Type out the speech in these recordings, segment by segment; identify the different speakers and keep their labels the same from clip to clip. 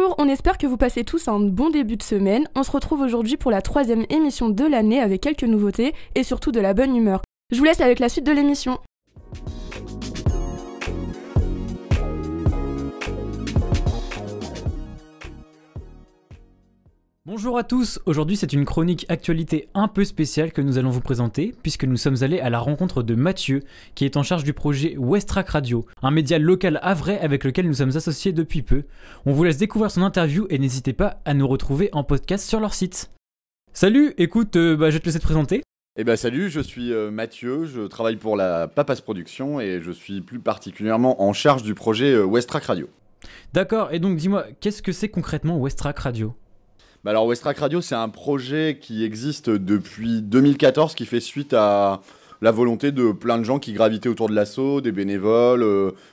Speaker 1: Bonjour, on espère que vous passez tous un bon début de semaine. On se retrouve aujourd'hui pour la 3e émission de l'année avec quelques nouveautés et surtout de la bonne humeur. Je vous laisse avec la suite de l'émission.
Speaker 2: Bonjour à tous, aujourd'hui c'est une chronique actualité un peu spéciale que nous allons vous présenter puisque nous sommes allés à la rencontre de Mathieu qui est en charge du projet Westrack Radio, un média local havrais avec lequel nous sommes associés depuis peu. On vous laisse découvrir son interview et n'hésitez pas à nous retrouver en podcast sur leur site. Salut, écoute, je vais te laisser te présenter.
Speaker 3: Salut, je suis Mathieu, je travaille pour la Papas Production et je suis plus particulièrement en charge du projet Westrack Radio.
Speaker 2: D'accord, et donc dis-moi, qu'est-ce que c'est concrètement Westrack Radio ?
Speaker 3: Alors Westrack Radio, c'est un projet qui existe depuis 2014 qui fait suite à la volonté de plein de gens qui gravitaient autour de l'asso, des bénévoles,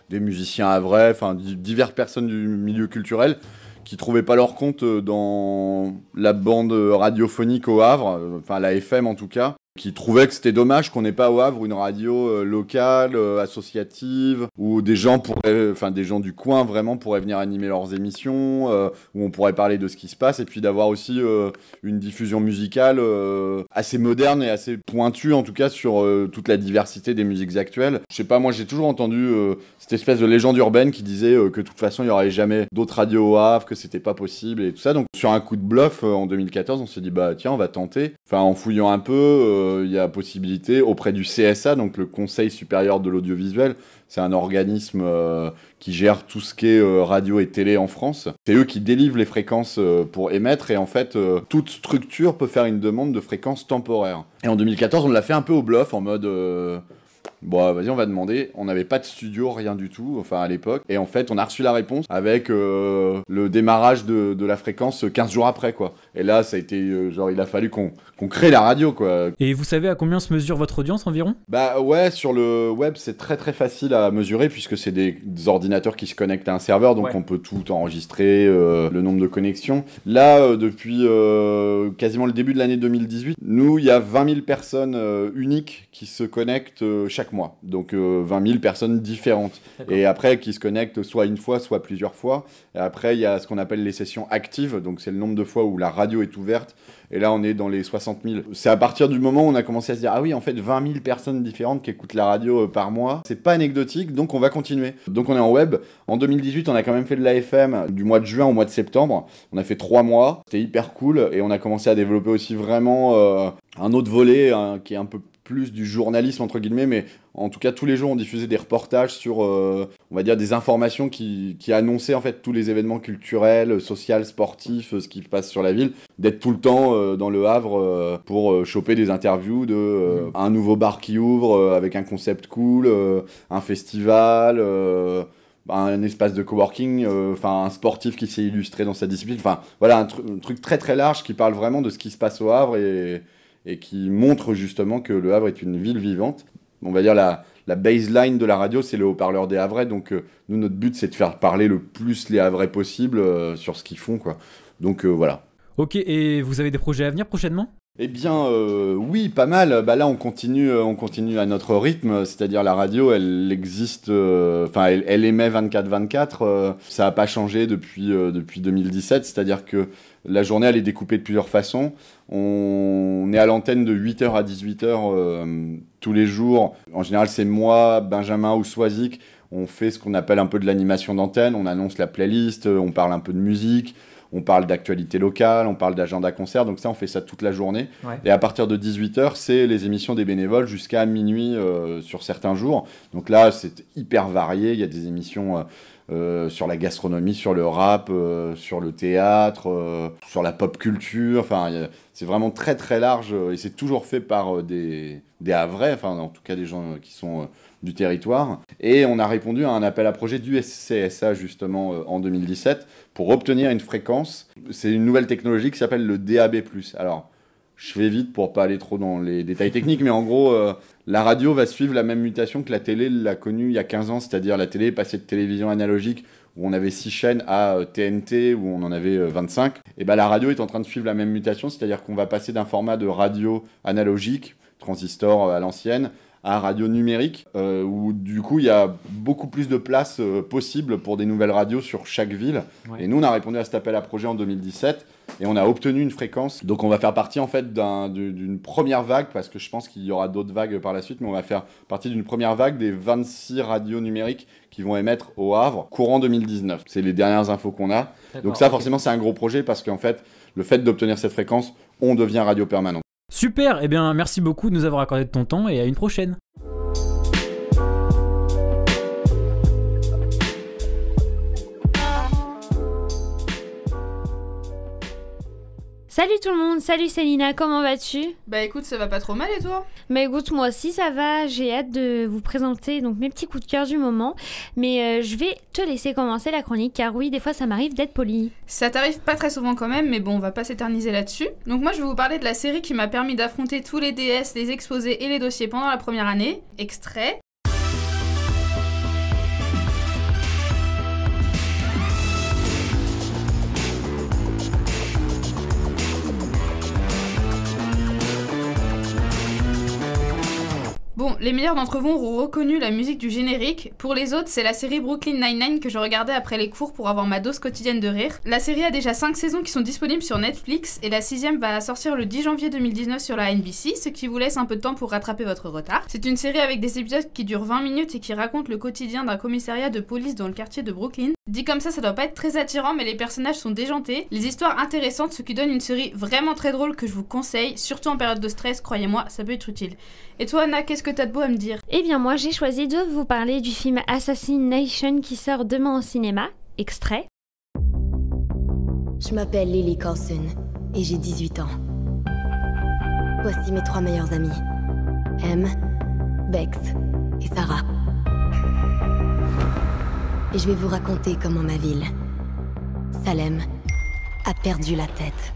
Speaker 3: des musiciens havrais, enfin diverses personnes du milieu culturel qui trouvaient pas leur compte dans la bande radiophonique au Havre, enfin la FM en tout cas, qui trouvaient que c'était dommage qu'on n'ait pas au Havre une radio locale, associative, où des gens du coin vraiment pourraient venir animer leurs émissions, où on pourrait parler de ce qui se passe, et puis d'avoir aussi une diffusion musicale assez moderne et assez pointue en tout cas sur toute la diversité des musiques actuelles. Je sais pas, moi j'ai toujours entendu cette espèce de légende urbaine qui disait que de toute façon il n'y aurait jamais d'autres radios au Havre, que c'était pas possible et tout ça. Donc sur un coup de bluff en 2014 on s'est dit tiens on va tenter. Enfin en fouillant un peu, il y a possibilité auprès du CSA, donc le Conseil supérieur de l'audiovisuel. C'est un organisme qui gère tout ce qui est radio et télé en France. C'est eux qui délivrent les fréquences pour émettre et en fait toute structure peut faire une demande de fréquence temporaire. Et en 2014 on l'a fait un peu au bluff en mode vas-y on va demander. On n'avait pas de studio, rien du tout, enfin à l'époque. Et en fait on a reçu la réponse avec le démarrage de la fréquence 15 jours après quoi. Et là ça a été il a fallu qu'on crée la radio quoi.
Speaker 2: Et vous savez à combien se mesure votre audience environ ?
Speaker 3: Ouais, sur le web c'est très très facile à mesurer puisque c'est des ordinateurs qui se connectent à un serveur, donc on peut tout enregistrer, le nombre de connexions. Là depuis quasiment le début de l'année 2018, nous il y a 20 000 personnes uniques qui se connectent chaque mois, donc 20 000 personnes différentes. D'accord. Et après qui se connectent soit une fois, soit plusieurs fois. Et après il y a ce qu'on appelle les sessions actives, donc c'est le nombre de fois où la radio est ouverte. Et là, on est dans les 60 000. C'est à partir du moment où on a commencé à se dire « Ah oui, en fait, 20 000 personnes différentes qui écoutent la radio par mois. C'est pas anecdotique, donc on va continuer. » Donc on est en web. En 2018, on a quand même fait de l'AFM du mois de juin au mois de septembre. On a fait 3 mois. C'était hyper cool. Et on a commencé à développer aussi vraiment un autre volet qui est un peu plus du journalisme entre guillemets, mais en tout cas tous les jours on diffusait des reportages sur on va dire des informations qui annonçaient en fait tous les événements culturels, sociaux, sportifs, ce qui se passe sur la ville, d'être tout le temps dans le Havre pour choper des interviews de un nouveau bar qui ouvre avec un concept cool, un festival, un espace de coworking, un sportif qui s'est illustré dans sa discipline, voilà un truc très très large qui parle vraiment de ce qui se passe au Havre et qui montre justement que le Havre est une ville vivante. On va dire la baseline de la radio, c'est le haut-parleur des Havrais. Donc nous, notre but, c'est de faire parler le plus les Havrais possible sur ce qu'ils font, quoi. Donc voilà.
Speaker 2: Ok, et vous avez des projets à venir prochainement ?
Speaker 3: Eh bien, oui, pas mal. Là, on continue à notre rythme, c'est-à-dire la radio, elle existe, elle émet 24/24. Ça n'a pas changé depuis 2017, c'est-à-dire que la journée, elle est découpée de plusieurs façons. On est à l'antenne de 8h à 18h tous les jours. En général, c'est moi, Benjamin ou Swazik. On fait ce qu'on appelle un peu de l'animation d'antenne. On annonce la playlist, on parle un peu de musique. On parle d'actualité locale, on parle d'agenda concert, donc ça, on fait ça toute la journée. Ouais. Et à partir de 18h, c'est les émissions des bénévoles jusqu'à minuit sur certains jours. Donc là, c'est hyper varié. Il y a des émissions sur la gastronomie, sur le rap, sur le théâtre, sur la pop culture. C'est vraiment très très large et c'est toujours fait par des Havrais, en tout cas des gens qui sont du territoire. Et on a répondu à un appel à projet du CSA justement en 2017 pour obtenir une fréquence. C'est une nouvelle technologie qui s'appelle le DAB+. Alors, je fais vite pour pas aller trop dans les détails techniques, mais en gros, la radio va suivre la même mutation que la télé l'a connue il y a 15 ans, c'est-à-dire la télé est passée de télévision analogique où on avait 6 chaînes à TNT où on en avait 25. Et la radio est en train de suivre la même mutation, c'est-à-dire qu'on va passer d'un format de radio analogique, transistor à l'ancienne, à radio numérique, où du coup il y a beaucoup plus de place possible pour des nouvelles radios sur chaque ville. Ouais. Et nous on a répondu à cet appel à projet en 2017 et on a obtenu une fréquence. Donc on va faire partie en fait d'une première vague, parce que je pense qu'il y aura d'autres vagues par la suite, mais on va faire partie d'une première vague des 26 radios numériques qui vont émettre au Havre courant 2019. C'est les dernières infos qu'on a. Donc ça forcément c'est un gros projet, parce qu'en fait le fait d'obtenir cette fréquence, on devient radio permanente.
Speaker 2: Super, eh bien merci beaucoup de nous avoir accordé de ton temps et à une prochaine.
Speaker 4: Salut tout le monde, salut Célina, comment vas-tu ?
Speaker 1: Bah écoute, ça va pas trop mal et toi ?
Speaker 4: Bah écoute, moi aussi ça va, j'ai hâte de vous présenter donc mes petits coups de cœur du moment, mais je vais te laisser commencer la chronique, car oui, des fois ça m'arrive d'être polie.
Speaker 1: Ça t'arrive pas très souvent quand même, mais bon, on va pas s'éterniser là-dessus. Donc moi je vais vous parler de la série qui m'a permis d'affronter tous les DS, les exposés et les dossiers pendant la première année. Extrait. Bon, les meilleurs d'entre vous auront reconnu la musique du générique. Pour les autres, c'est la série Brooklyn Nine-Nine que je regardais après les cours pour avoir ma dose quotidienne de rire. La série a déjà 5 saisons qui sont disponibles sur Netflix et la 6ème va sortir le 10 janvier 2019 sur la NBC, ce qui vous laisse un peu de temps pour rattraper votre retard. C'est une série avec des épisodes qui durent 20 minutes et qui racontent le quotidien d'un commissariat de police dans le quartier de Brooklyn. Dit comme ça doit pas être très attirant, mais les personnages sont déjantés, les histoires intéressantes, ce qui donne une série vraiment très drôle que je vous conseille, surtout en période de stress, croyez-moi, ça peut être utile. Et toi Anna, qu'est-ce que t'as de beau à me dire ?
Speaker 4: Eh bien moi j'ai choisi de vous parler du film Assassination qui sort demain au cinéma, extrait.
Speaker 5: Je m'appelle Lily Carlson et j'ai 18 ans. Voici mes 3 meilleurs amis, Em, Bex et Sarah. Et je vais vous raconter comment ma ville, Salem, a perdu la tête.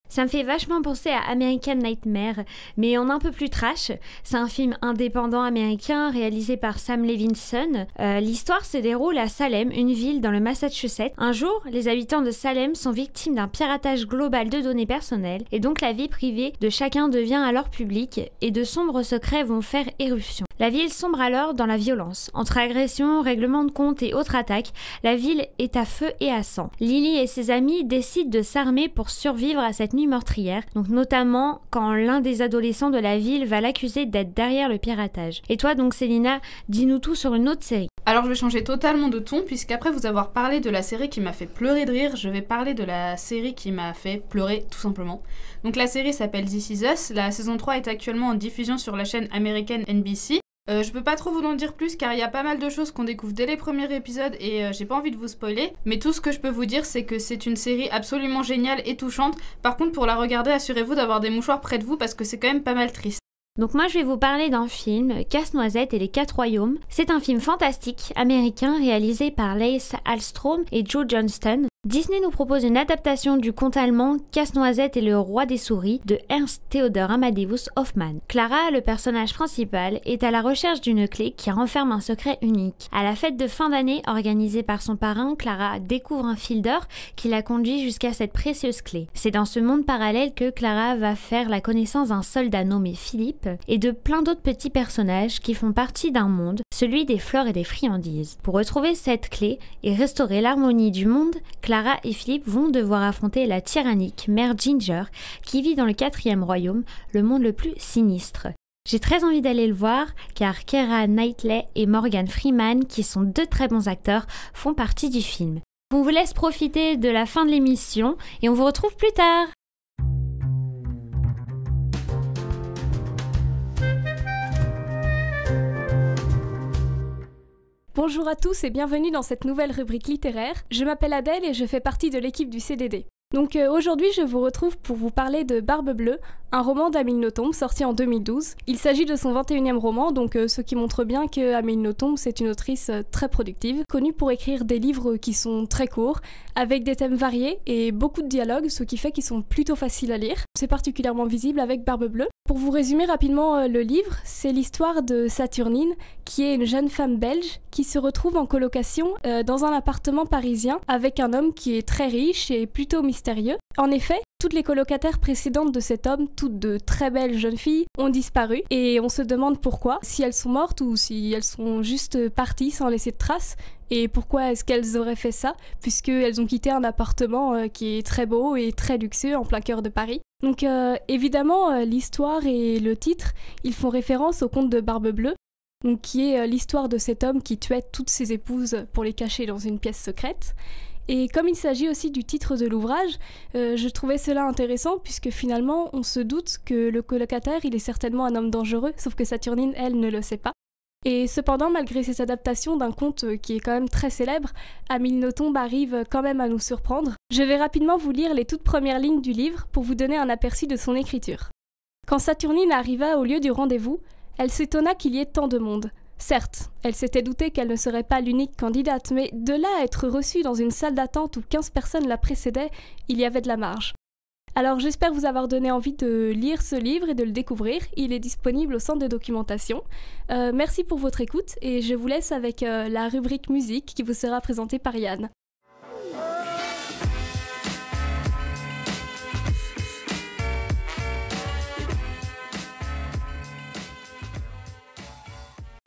Speaker 4: Ça me fait vachement penser à American Nightmare, mais en un peu plus trash. C'est un film indépendant américain réalisé par Sam Levinson. L'histoire se déroule à Salem, une ville dans le Massachusetts. Un jour, les habitants de Salem sont victimes d'un piratage global de données personnelles, et donc la vie privée de chacun devient alors publique, et de sombres secrets vont faire éruption. La ville sombre alors dans la violence. Entre agressions, règlements de compte et autres attaques, la ville est à feu et à sang. Lily et ses amis décident de s'armer pour survivre à cette nuit meurtrière, donc notamment quand l'un des adolescents de la ville va l'accuser d'être derrière le piratage. Et toi donc Célina, dis-nous tout sur une autre série.
Speaker 1: Alors je vais changer totalement de ton, puisqu'après vous avoir parlé de la série qui m'a fait pleurer de rire, je vais parler de la série qui m'a fait pleurer tout simplement. Donc la série s'appelle This Is Us, la saison 3 est actuellement en diffusion sur la chaîne américaine NBC. Je peux pas trop vous en dire plus car il y a pas mal de choses qu'on découvre dès les premiers épisodes et j'ai pas envie de vous spoiler, mais tout ce que je peux vous dire c'est que c'est une série absolument géniale et touchante. Par contre pour la regarder assurez-vous d'avoir des mouchoirs près de vous parce que c'est quand même pas mal triste.
Speaker 4: Donc moi je vais vous parler d'un film, Casse-Noisette et les 4 royaumes. C'est un film fantastique américain réalisé par Lace Hallstrom et Joe Johnston. Disney nous propose une adaptation du conte allemand Casse-Noisette et le roi des souris de Ernst Theodor Amadeus Hoffmann. Clara, le personnage principal, est à la recherche d'une clé qui renferme un secret unique. À la fête de fin d'année organisée par son parrain, Clara découvre un fil d'or qui la conduit jusqu'à cette précieuse clé. C'est dans ce monde parallèle que Clara va faire la connaissance d'un soldat nommé Philippe et de plein d'autres petits personnages qui font partie d'un monde, celui des fleurs et des friandises. Pour retrouver cette clé et restaurer l'harmonie du monde, Clara et Philippe vont devoir affronter la tyrannique mère Ginger qui vit dans le 4e royaume, le monde le plus sinistre. J'ai très envie d'aller le voir car Keira Knightley et Morgan Freeman, qui sont 2 très bons acteurs, font partie du film. On vous laisse profiter de la fin de l'émission et on vous retrouve plus tard.
Speaker 6: Bonjour à tous et bienvenue dans cette nouvelle rubrique littéraire. Je m'appelle Adèle et je fais partie de l'équipe du CDD. Donc aujourd'hui je vous retrouve pour vous parler de Barbe Bleue, un roman d'Amélie Nothomb sorti en 2012. Il s'agit de son 21e roman, donc ce qui montre bien que Amélie Nothomb c'est une autrice très productive, connue pour écrire des livres qui sont très courts, avec des thèmes variés et beaucoup de dialogues, ce qui fait qu'ils sont plutôt faciles à lire. C'est particulièrement visible avec Barbe Bleue. Pour vous résumer rapidement le livre, c'est l'histoire de Saturnine, qui est une jeune femme belge qui se retrouve en colocation dans un appartement parisien avec un homme qui est très riche et plutôt mystérieux mystérieux. En effet, toutes les colocataires précédentes de cet homme, toutes de très belles jeunes filles, ont disparu et on se demande pourquoi, si elles sont mortes ou si elles sont juste parties sans laisser de traces. Et pourquoi est-ce qu'elles auraient fait ça, puisqu'elles ont quitté un appartement qui est très beau et très luxueux en plein cœur de Paris. Donc évidemment, l'histoire et le titre, ils font référence au conte de Barbe Bleue, donc qui est l'histoire de cet homme qui tuait toutes ses épouses pour les cacher dans une pièce secrète. Et comme il s'agit aussi du titre de l'ouvrage, je trouvais cela intéressant puisque finalement on se doute que le colocataire il est certainement un homme dangereux, sauf que Saturnine elle ne le sait pas. Et cependant, malgré cette adaptation d'un conte qui est quand même très célèbre, Amélie Nothomb arrive quand même à nous surprendre. Je vais rapidement vous lire les toutes premières lignes du livre pour vous donner un aperçu de son écriture. Quand Saturnine arriva au lieu du rendez-vous, elle s'étonna qu'il y ait tant de monde. Certes, elle s'était doutée qu'elle ne serait pas l'unique candidate, mais de là à être reçue dans une salle d'attente où 15 personnes la précédaient, il y avait de la marge. Alors j'espère vous avoir donné envie de lire ce livre et de le découvrir. Il est disponible au centre de documentation. Merci pour votre écoute et je vous laisse avec la rubrique musique qui vous sera présentée par Yann.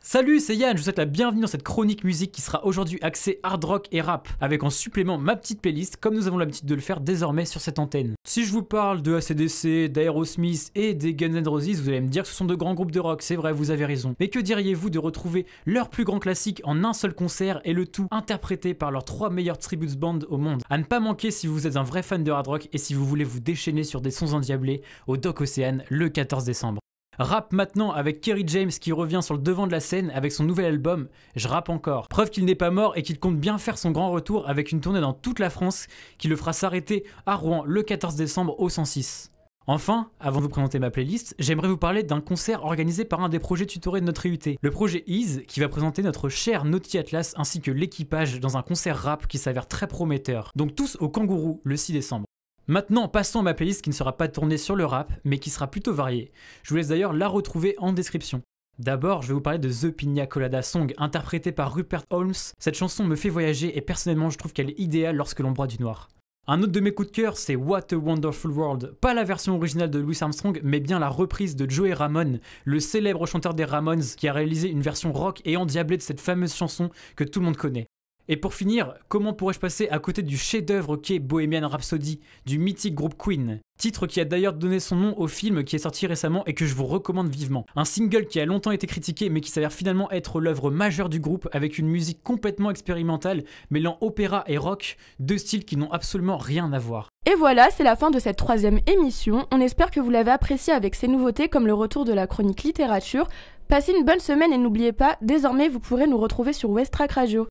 Speaker 2: Salut, c'est Yann, je vous souhaite la bienvenue dans cette chronique musique qui sera aujourd'hui axée hard rock et rap, avec en supplément ma petite playlist, comme nous avons l'habitude de le faire désormais sur cette antenne. Si je vous parle de AC/DC, d'Aerosmith et des Guns N' Roses, vous allez me dire que ce sont de grands groupes de rock, c'est vrai, vous avez raison. Mais que diriez-vous de retrouver leurs plus grands classiques en un seul concert et le tout interprété par leurs 3 meilleurs tribute bands au monde? À ne pas manquer si vous êtes un vrai fan de hard rock et si vous voulez vous déchaîner sur des sons endiablés au Doc Océane le 14 décembre. Rap maintenant avec Kerry James qui revient sur le devant de la scène avec son nouvel album Je rappe encore. Preuve qu'il n'est pas mort et qu'il compte bien faire son grand retour avec une tournée dans toute la France qui le fera s'arrêter à Rouen le 14 décembre au 106. Enfin, avant de vous présenter ma playlist, j'aimerais vous parler d'un concert organisé par un des projets tutorés de notre IUT, le projet Ease, qui va présenter notre cher Naughty Atlas ainsi que l'équipage dans un concert rap qui s'avère très prometteur. Donc tous au Kangourou le 6 décembre. Maintenant, passons à ma playlist qui ne sera pas tournée sur le rap, mais qui sera plutôt variée. Je vous laisse d'ailleurs la retrouver en description. D'abord, je vais vous parler de The Pina Colada Song, interprétée par Rupert Holmes. Cette chanson me fait voyager et personnellement, je trouve qu'elle est idéale lorsque l'on boit du noir. Un autre de mes coups de cœur, c'est What a Wonderful World. Pas la version originale de Louis Armstrong, mais bien la reprise de Joey Ramone, le célèbre chanteur des Ramones, qui a réalisé une version rock et endiablée de cette fameuse chanson que tout le monde connaît. Et pour finir, comment pourrais-je passer à côté du chef-d'œuvre qu'est Bohemian Rhapsody, du mythique groupe Queen, titre qui a d'ailleurs donné son nom au film qui est sorti récemment et que je vous recommande vivement. Un single qui a longtemps été critiqué mais qui s'avère finalement être l'œuvre majeure du groupe avec une musique complètement expérimentale mêlant opéra et rock, deux styles qui n'ont absolument rien à voir.
Speaker 7: Et voilà, c'est la fin de cette 3e émission. On espère que vous l'avez appréciée avec ces nouveautés comme le retour de la chronique littérature. Passez une bonne semaine et n'oubliez pas, désormais vous pourrez nous retrouver sur Westrack Radio.